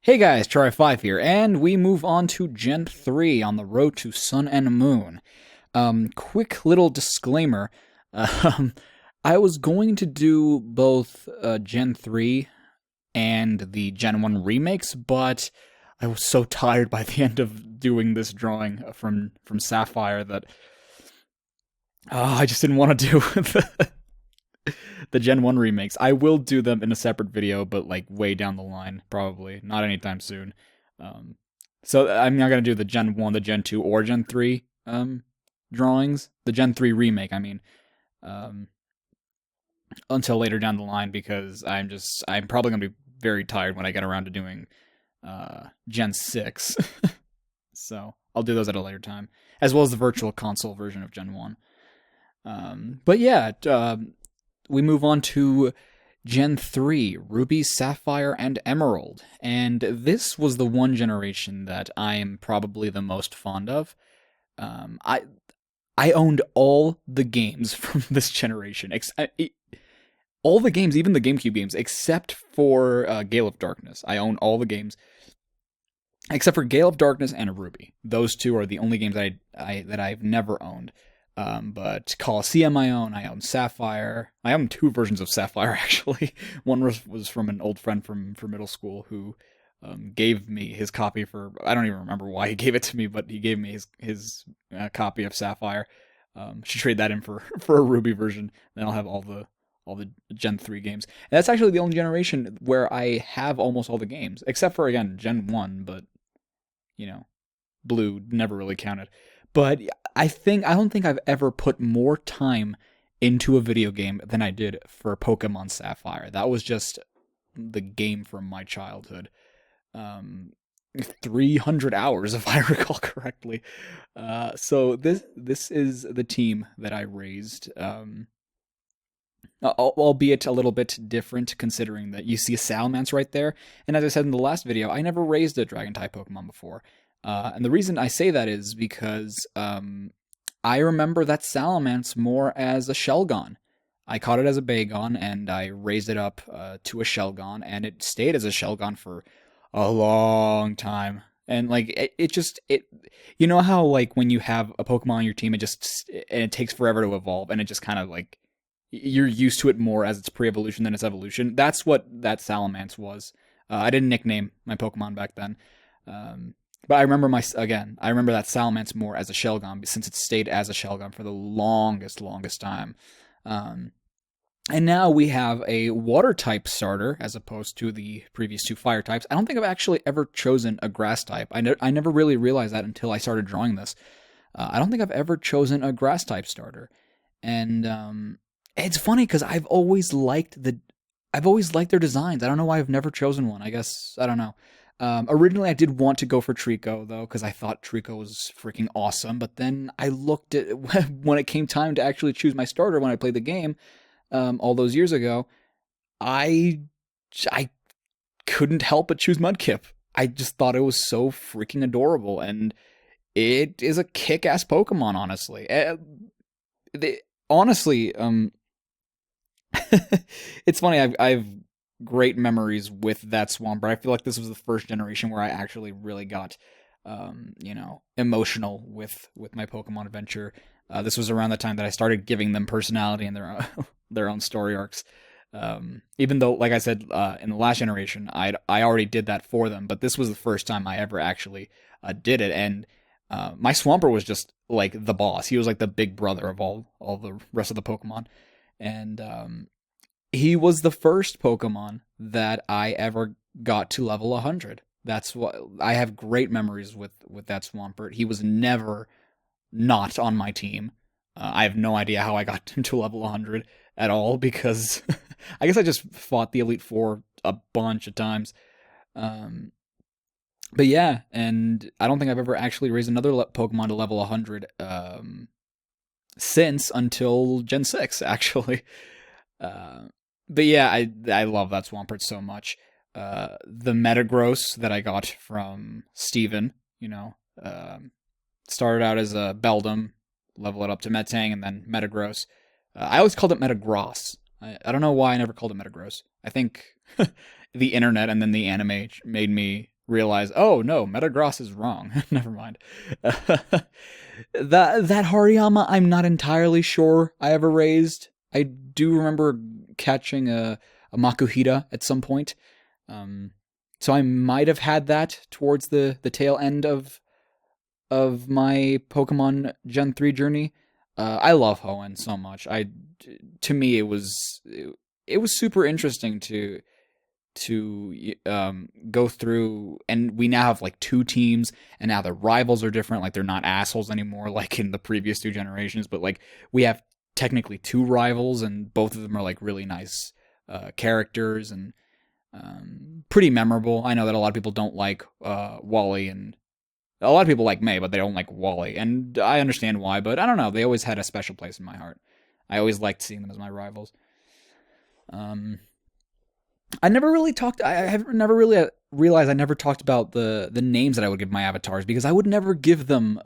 Hey guys, Try5 here, and we move on to Gen 3 on the road to Sun and Moon. Quick little disclaimer. Um, I was going to do both Gen 3 and the Gen 1 remakes, but I was so tired by the end of doing this drawing from Sapphire that I just didn't want to do the Gen 1 remakes. I will do them in a separate video, but like way down the line, probably. Not anytime soon. Um, so I'm not going to do the Gen 1, the Gen 2, or Gen 3 drawings. The Gen 3 remake, I mean. Um, until later down the line, because I'm probably going to be very tired when I get around to doing Gen 6. So I'll do those at a later time, as well as the virtual console version of Gen 1. But yeah, we move on to Gen 3, Ruby, Sapphire, and Emerald. And this was the one generation that I am probably the most fond of. I owned all the games from this generation. All the games, even the GameCube games, except for Gale of Darkness. I own all the games, except for Gale of Darkness and Ruby. Those two are the only games that I've never owned. But Coliseum I own Sapphire. I own two versions of Sapphire, actually. One was from an old friend from middle school who gave me his copy for, I don't even remember why he gave it to me, but he gave me his copy of Sapphire. Should trade that in for a Ruby version. Then I'll have all the Gen 3 games. And that's actually the only generation where I have almost all the games, except for, again, Gen 1, but, Blue never really counted. But I don't think I've ever put more time into a video game than I did for Pokemon Sapphire. That was just the game from my childhood. 300 hours, if I recall correctly. So this is the team that I raised. Albeit a little bit different, considering that you see a Salamence right there. And as I said in the last video, I never raised a Dragon-type Pokemon before. And the reason I say that is because I remember that Salamence more as a Shelgon. I caught it as a Bagon, and I raised it up to a Shelgon, and it stayed as a Shelgon for a long time. And like it you know how like when you have a Pokemon on your team, it takes forever to evolve, and it just kind of like you're used to it more as its pre-evolution than its evolution. That's what that Salamence was. I didn't nickname my Pokemon back then. But I remember I remember that Salamence more as a Shelgon, since it stayed as a Shelgon for the longest time. And now we have a Water-type starter, as opposed to the previous two Fire types. I don't think I've actually ever chosen a Grass type. I never really realized that until I started drawing this. I don't think I've ever chosen a Grass-type starter. And it's funny, because I've always liked their designs. I don't know why I've never chosen one. I guess, I don't know. Originally, I did want to go for Trico, though, because I thought Trico was freaking awesome. But then I looked at, when it came time to actually choose my starter when I played the game, all those years ago, I couldn't help but choose Mudkip. I just thought it was so freaking adorable, and it is a kick-ass Pokemon, honestly. Honestly, it's funny, I've great memories with that Swampert. I feel like this was the first generation where I actually really got, emotional with my Pokemon adventure. This was around the time that I started giving them personality and their own story arcs. Even though, like I said, in the last generation, I already did that for them, but this was the first time I ever actually did it. And my Swampert was just like the boss. He was like the big brother of all the rest of the Pokemon. And he was the first Pokemon that I ever got to level 100. That's what I have great memories with that Swampert. He was never not on my team. I have no idea how I got him to level 100 at all, because I guess I just fought the Elite Four a bunch of times. But yeah, and I don't think I've ever actually raised another Pokemon to level 100 since until Gen 6, actually. But yeah, I love that Swampert so much. The Metagross that I got from Steven, started out as a Beldum, level it up to Metang, and then Metagross. I always called it Metagross. I don't know why I never called it Metagross. I think the internet and then the anime made me realize, oh no, Metagross is wrong. Never mind. That Hariyama, I'm not entirely sure I ever raised. I do remember catching a Makuhita at some point. So I might have had that towards the tail end of my Pokemon Gen 3 journey. I love Hoenn so much. To me it was super interesting to go through, and we now have like two teams, and now the rivals are different. Like they're not assholes anymore like in the previous two generations, but like we have technically two rivals, and both of them are like really nice characters and pretty memorable. I know that a lot of people don't like Wally, and a lot of people like May, but they don't like Wally, and I understand why, but I don't know. They always had a special place in my heart. I always liked seeing them as my rivals. I never really talked. I have never really realized I never talked about the names that I would give my avatars, because I would never give them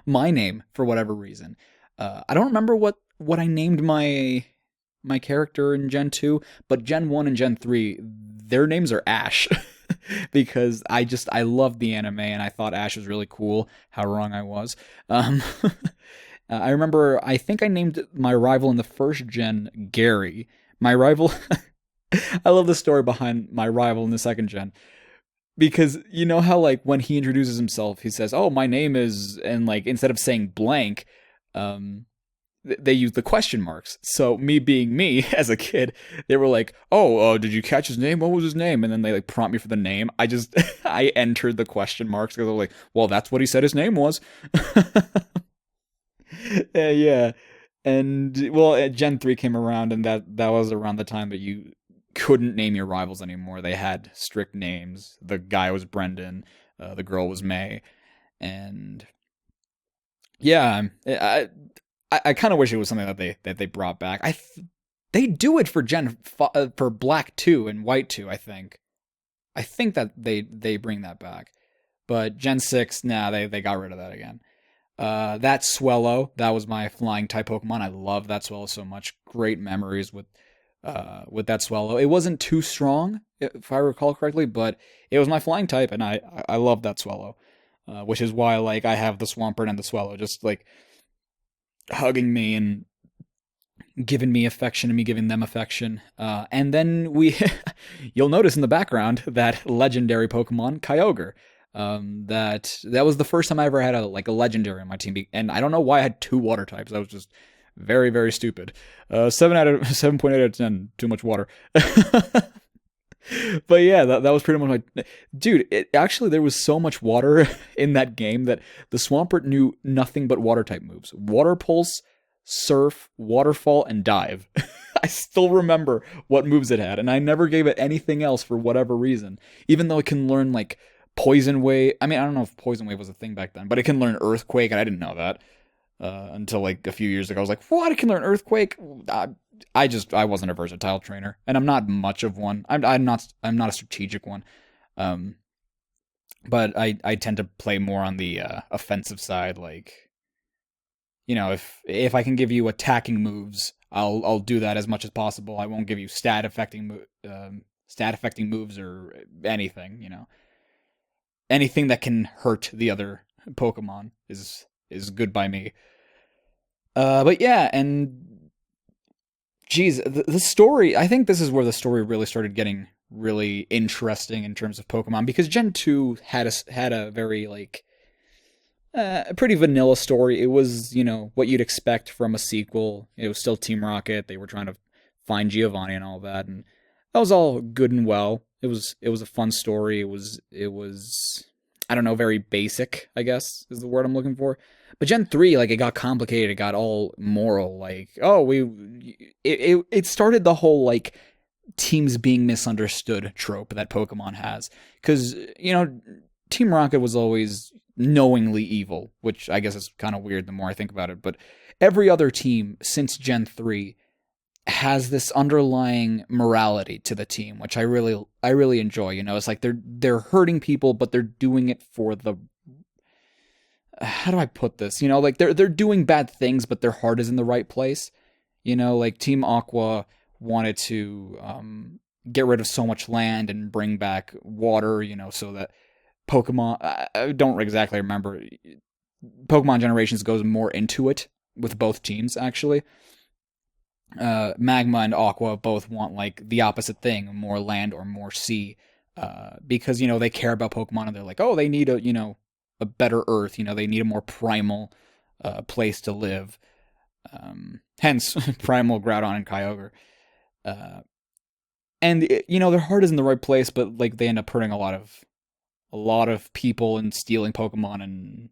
my name for whatever reason. I don't remember what I named my character in Gen 2, but Gen 1 and Gen 3, their names are Ash. Because I loved the anime, and I thought Ash was really cool. How wrong I was. I remember, I think I named my rival in the first gen Gary. My rival, I love the story behind my rival in the second gen. Because you know how like when he introduces himself, he says, "Oh, my name is," and like instead of saying blank, they use the question marks. So me being me as a kid, they were like, "Oh, did you catch his name? What was his name?" And then they like prompt me for the name. I entered the question marks because they're like, "Well, that's what he said his name was." Yeah. And well, Gen 3 came around, and that was around the time that you couldn't name your rivals anymore. They had strict names. The guy was Brendan, the girl was May, and yeah, I kind of wish it was something that they brought back. They do it for for Black 2 and White 2. I think that they bring that back, but Gen 6, nah, they got rid of that again. That Swellow, that was my flying type Pokemon. I love that Swellow so much. Great memories with that Swellow. It wasn't too strong, if I recall correctly, but it was my flying type, and I love that Swellow. Which is why like I have the Swampert and the Swellow just like hugging me and giving me affection and me giving them affection. And then you'll notice in the background that legendary Pokemon, Kyogre. That was the first time I ever had a legendary on my team, and I don't know why I had two water types. That was just very, very stupid. 7.8 out of 10, too much water. But yeah, that was pretty much my dude. Actually, there was so much water in that game that the Swampert knew nothing but water type moves: Water Pulse, Surf, Waterfall, and Dive. I still remember what moves it had, and I never gave it anything else for whatever reason. Even though it can learn like Poison Wave. I mean, I don't know if Poison Wave was a thing back then, but it can learn Earthquake, and I didn't know that until like a few years ago. I was like, what? It can learn Earthquake? I wasn't a versatile trainer, and I'm not much of one. I'm not a strategic one. But I tend to play more on the offensive side. Like, you know, if I can give you attacking moves, I'll do that as much as possible. I won't give you stat affecting moves or anything. You know, anything that can hurt the other Pokemon is good by me. But yeah, and geez, the story, I think this is where the story really started getting really interesting in terms of Pokemon, because Gen 2 had a very like a pretty vanilla story. It was, you know, what you'd expect from a sequel. It was still Team Rocket. They were trying to find Giovanni and all that, and that was all good and well. It was a fun story. It was I don't know, very basic, I guess is the word I'm looking for. But Gen 3, like, it got complicated. It got all moral. Like, oh, it started the whole, like, teams being misunderstood trope that Pokemon has. Because, you know, Team Rocket was always knowingly evil, which I guess is kind of weird the more I think about it. But every other team since Gen 3 has this underlying morality to the team, which I really enjoy. You know, it's like they're hurting people, but they're doing it for the, how do I put this? You know, like they're doing bad things, but their heart is in the right place. You know, like Team Aqua wanted to get rid of so much land and bring back water, so that Pokemon, I don't exactly remember. Pokemon Generations goes more into it with both teams, actually. Magma and Aqua both want like the opposite thing, more land or more sea, because they care about Pokemon and they're like, oh, they need a better Earth, they need a more primal place to live. Hence, Primal, Groudon, and Kyogre. And their heart is in the right place, but like they end up hurting a lot of people and stealing Pokemon and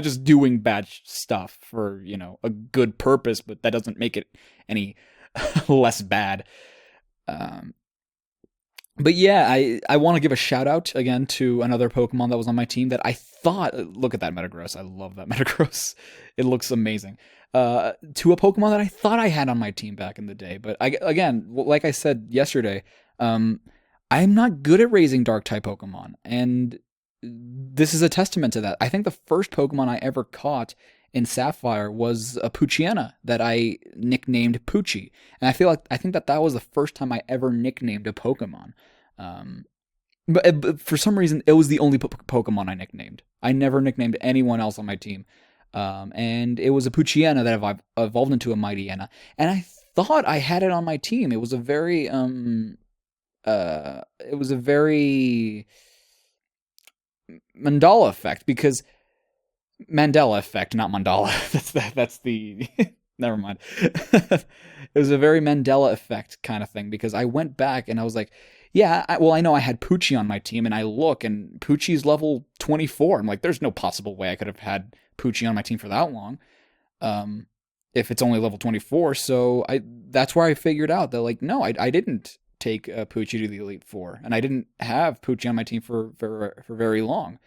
just doing bad stuff for a good purpose, but that doesn't make it any less bad. But yeah, I want to give a shout out again to another Pokemon that was on my team that I thought, look at that Metagross, I love that Metagross, it looks amazing. To a Pokemon that I thought I had on my team back in the day, but again, like I said yesterday, I'm not good at raising Dark-type Pokemon, and this is a testament to that. I think the first Pokemon I ever caught in Sapphire was a Poochyena that I nicknamed Poochie, and I think that was the first time I ever nicknamed a Pokemon. But for some reason, it was the only Pokemon I nicknamed. I never nicknamed anyone else on my team. And it was a Poochyena that evolved into a Mightyena, and I thought I had it on my team. It was a very Mandela effect, because Mandela effect, not Mandala. That's the never mind. It was a very Mandela effect kind of thing, because I went back and I was like, yeah, I know I had Poochie on my team, and I look, and Poochie's level 24. I'm like, there's no possible way I could have had Poochyena on my team for that long, if it's only level 24. So that's where I figured out that, like, no, I didn't take Poochy to the Elite Four, and I didn't have Poochy on my team for very long.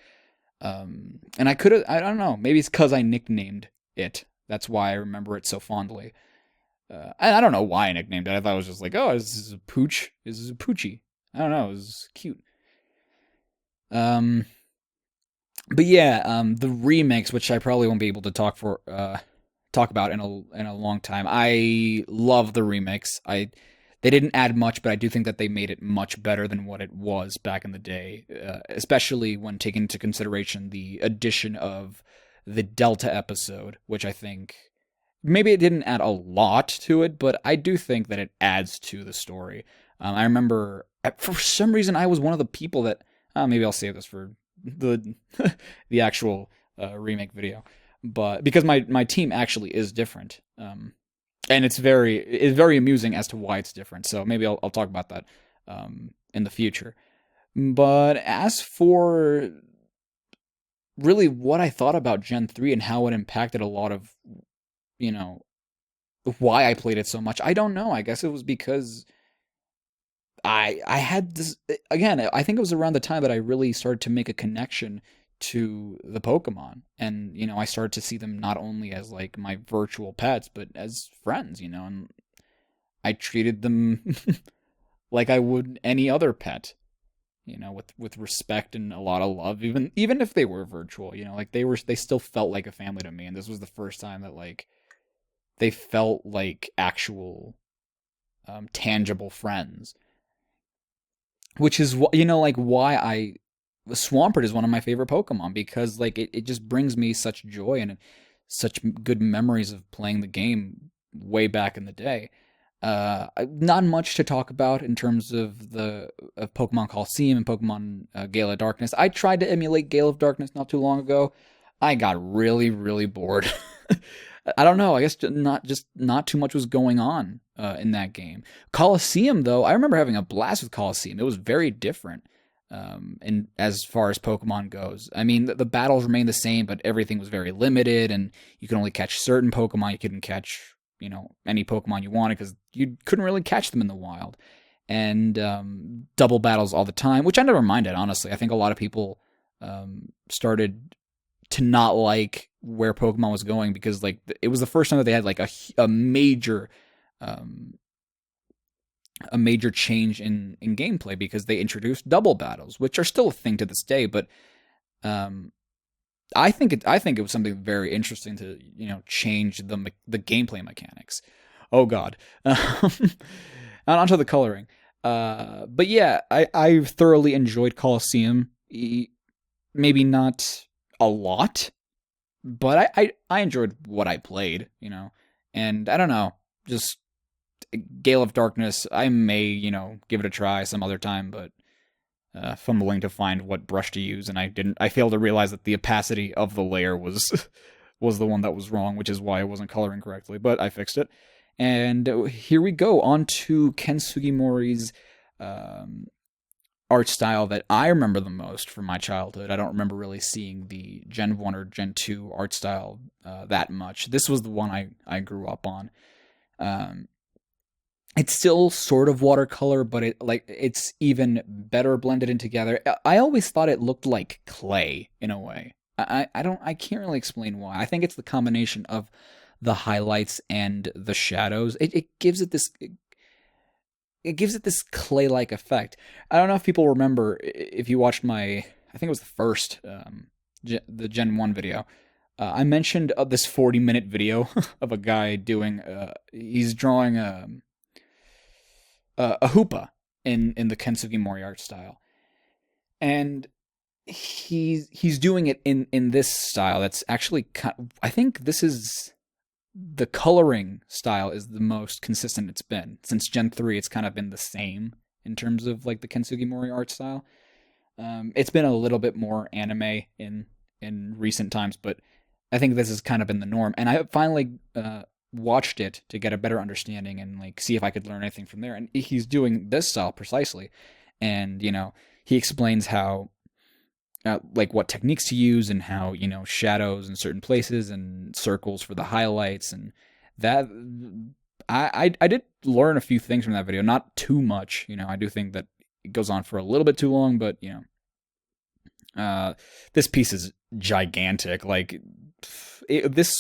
And I could have, I don't know, maybe it's because I nicknamed it. That's why I remember it so fondly. I don't know why I nicknamed it. I thought it was just like, oh, this is a Pooch. This is a Poochy. I don't know. It was cute. But yeah, the remakes, which I probably won't be able to talk about in a long time. I love the remakes. They didn't add much, but I do think that they made it much better than what it was back in the day, especially when taking into consideration the addition of the Delta episode, which I think maybe it didn't add a lot to it, but I do think that it adds to the story. I remember, for some reason, I was one of the people that, maybe I'll save this for the the actual remake video, but because my team actually is different, and it's very amusing as to why it's different. So maybe I'll talk about that in the future. But as for really what I thought about Gen 3 and how it impacted a lot of, why I played it so much, I don't know. I guess it was because I had this, again, I think it was around the time that I really started to make a connection to the Pokemon, and I started to see them not only as like my virtual pets, but as friends, and I treated them like I would any other pet, with respect and a lot of love, even if they were virtual, like they still felt like a family to me. And this was the first time that like they felt like actual tangible friends, which is like why Swampert is one of my favorite Pokemon, because like it just brings me such joy and such good memories of playing the game way back in the day. Not much to talk about in terms of Pokemon Coliseum and Pokemon Gale of Darkness. I tried to emulate Gale of Darkness not too long ago. I got really, really bored. I don't know. I guess not too much was going on in that game. Coliseum, though, I remember having a blast with Coliseum. It was very different, and as far as Pokemon goes. I mean, the battles remained the same, but everything was very limited, and you could only catch certain Pokemon. You couldn't catch any Pokemon you wanted because you couldn't really catch them in the wild. And double battles all the time, which I never minded, honestly. I think a lot of people started to not like where Pokemon was going, because like it was the first time that they had like a major change in gameplay, because they introduced double battles, which are still a thing to this day. But I think it was something very interesting to change the gameplay mechanics. Oh God, and onto the coloring. But yeah, I thoroughly enjoyed Colosseum. Maybe not a lot, but I enjoyed what I played, you know. And I don't know, just Gale of Darkness, I may, give it a try some other time, but fumbling to find what brush to use, and I failed to realize that the opacity of the layer was was the one that was wrong, which is why I wasn't coloring correctly, but I fixed it. And here we go, on to Ken Sugimori's um, art style that I remember the most from my childhood. I don't remember really seeing the Gen 1 or Gen 2 art style that much. This was the one I grew up on. Um, it's still sort of watercolor, but it's even better blended in together. I always thought it looked like clay in a way. I can't really explain why. I think it's the combination of the highlights and the shadows. It gives it this clay-like effect. I don't know if people remember, if you watched my, I think it was the first the Gen 1 video. I mentioned this 40-minute video of a guy doing he's drawing a hoopa in the Ken Sugimori art style, and he's doing it in this style that's actually I think this is the coloring style is the most consistent it's been since Gen 3. It's kind of been the same in terms of like the Ken Sugimori art style. It's been a little bit more anime in recent times, but I think this has kind of been the norm. And I finally watched it to get a better understanding and like see if I could learn anything from there. And he's doing this style precisely, and he explains how like what techniques to use and how shadows in certain places and circles for the highlights, and that I did learn a few things from that video, not too much. I do think that it goes on for a little bit too long, but this piece is gigantic. Like this,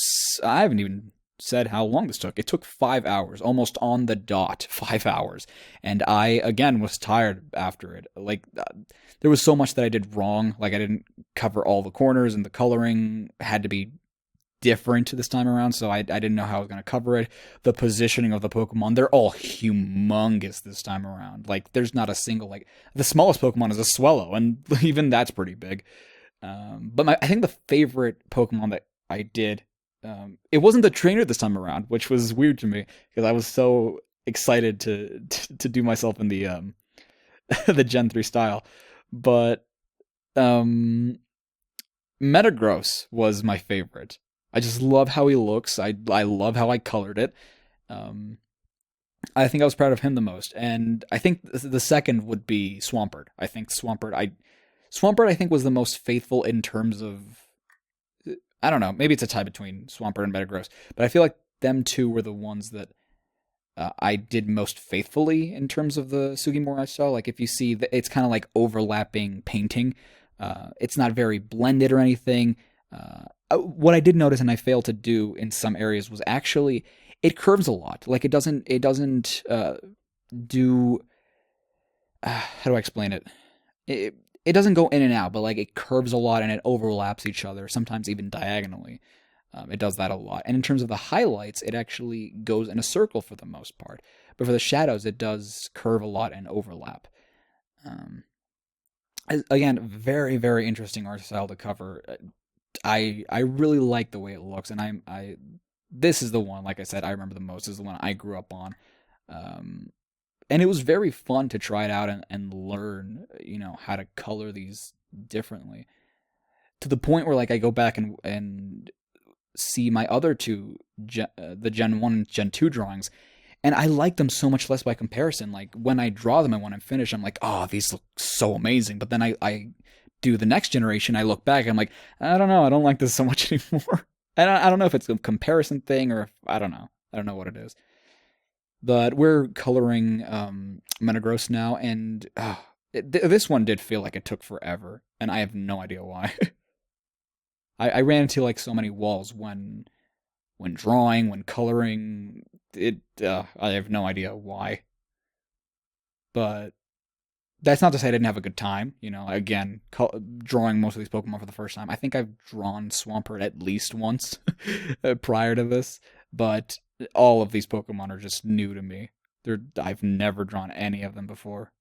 I haven't even said how long this took. It took 5 hours, almost on the dot, 5 hours. And I, again, was tired after it. Like, there was so much that I did wrong. Like, I didn't cover all the corners, and the coloring had to be different this time around, so I didn't know how I was going to cover it. The positioning of the Pokemon, they're all humongous this time around. Like, there's not a single, like, the smallest Pokemon is a Swellow, and even that's pretty big. But I think the favorite Pokemon that I did, it wasn't the trainer this time around, which was weird to me because I was so excited to do myself in the the Gen 3 style. But Metagross was my favorite. I just love how he looks. I love how I colored it. I think I was proud of him the most, and I think the second would be Swampert. I think Swampert I think was the most faithful in terms of, I don't know, maybe it's a tie between Swampert and Metagross, but I feel like them two were the ones that I did most faithfully in terms of the Sugimori style. Like if you see, it's kind of like overlapping painting. It's not very blended or anything. What I did notice, and I failed to do in some areas, was actually it curves a lot. Like it doesn't do. How do I explain it? It doesn't go in and out, but like it curves a lot and it overlaps each other, sometimes even diagonally. It does that a lot. And in terms of the highlights, it actually goes in a circle for the most part. But for the shadows, it does curve a lot and overlap. Again, very, very interesting art style to cover. I really like the way it looks, and I this is the one, like I said, I remember the most. This is the one I grew up on. And it was very fun to try it out and learn, how to color these differently. To the point where like I go back and see my other two, the Gen 1 and Gen 2 drawings, and I like them so much less by comparison. Like when I draw them and when I'm finished, I'm like, oh, these look so amazing. But then I do the next generation, I look back, I'm like, I don't know, I don't like this so much anymore. And I don't know if it's a comparison thing or if, I don't know what it is. But we're coloring Metagross now, and this one did feel like it took forever, and I have no idea why. I ran into like so many walls when drawing, when coloring. I have no idea why. But that's not to say I didn't have a good time. Again, drawing most of these Pokemon for the first time. I think I've drawn Swampert at least once prior to this, but all of these Pokemon are just new to me. I've never drawn any of them before.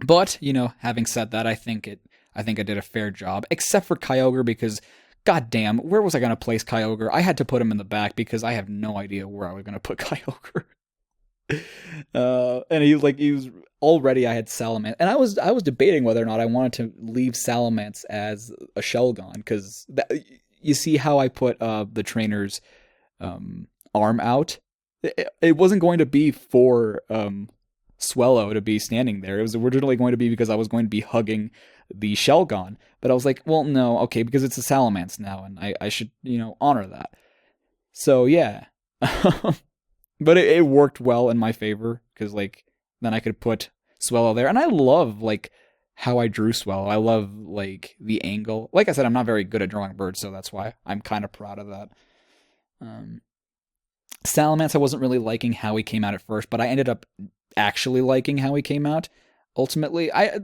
But, having said that, I think I did a fair job, except for Kyogre, because goddamn, where was I gonna place Kyogre? I had to put him in the back because I have no idea where I was gonna put Kyogre. And he was already, I had Salamence, and I was debating whether or not I wanted to leave Salamence as a Shelgon, because you see how I put the trainer's arm out. It wasn't going to be for Swellow to be standing there. It was originally going to be because I was going to be hugging the Shelgon, but I was like, well, no, okay, because it's a Salamence now, and I should honor that. So yeah. But it worked well in my favor, because then I could put Swellow there, and I love how I drew Swellow. I love the angle. Like I said, I'm not very good at drawing birds, so that's why I'm kind of proud of that. Salamence, I wasn't really liking how he came out at first, but I ended up actually liking how he came out. Ultimately, I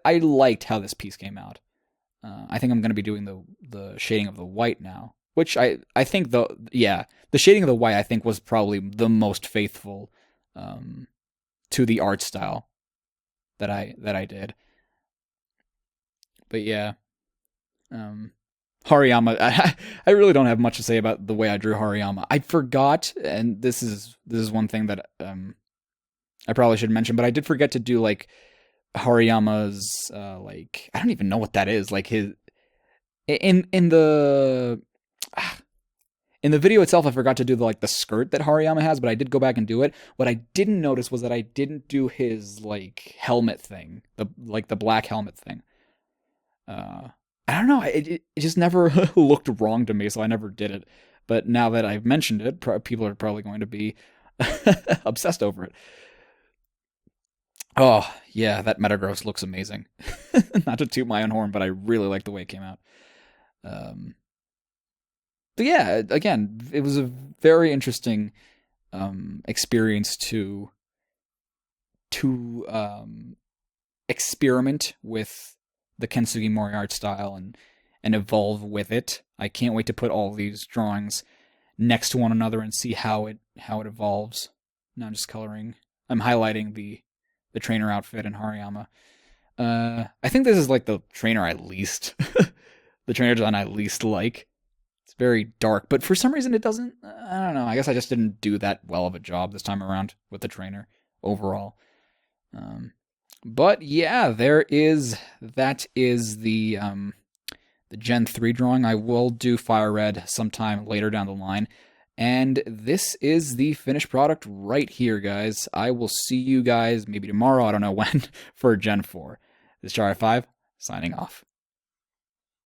liked how this piece came out. I think I'm going to be doing the shading of the white now, which I think the shading of the white I think was probably the most faithful to the art style that I did. But yeah, Hariyama, I really don't have much to say about the way I drew Hariyama. I forgot, and this is one thing that I probably should mention, but I did forget to do Hariyama's I don't even know what that is, his in the video itself. I forgot to do the skirt that Hariyama has, but I did go back and do it. What I didn't notice was that I didn't do his helmet thing, the black helmet thing. I don't know, it just never looked wrong to me, so I never did it. But now that I've mentioned it, people are probably going to be obsessed over it. Oh, yeah, that Metagross looks amazing. Not to toot my own horn, but I really like the way it came out. But yeah, again, it was a very interesting experience to experiment with the Kensugi Mori art style and evolve with it. I can't wait to put all these drawings next to one another and see how it evolves. Now I'm just coloring. I'm highlighting the trainer outfit in Hariyama. I think this is the trainer I least the trainer design I least like. It's very dark, but for some reason it doesn't. I don't know. I guess I just didn't do that well of a job this time around with the trainer overall. But yeah, that is the Gen 3 drawing. I will do Fire Red sometime later down the line. And this is the finished product right here, guys. I will see you guys maybe tomorrow, I don't know when, for Gen 4. This is Char5, signing off.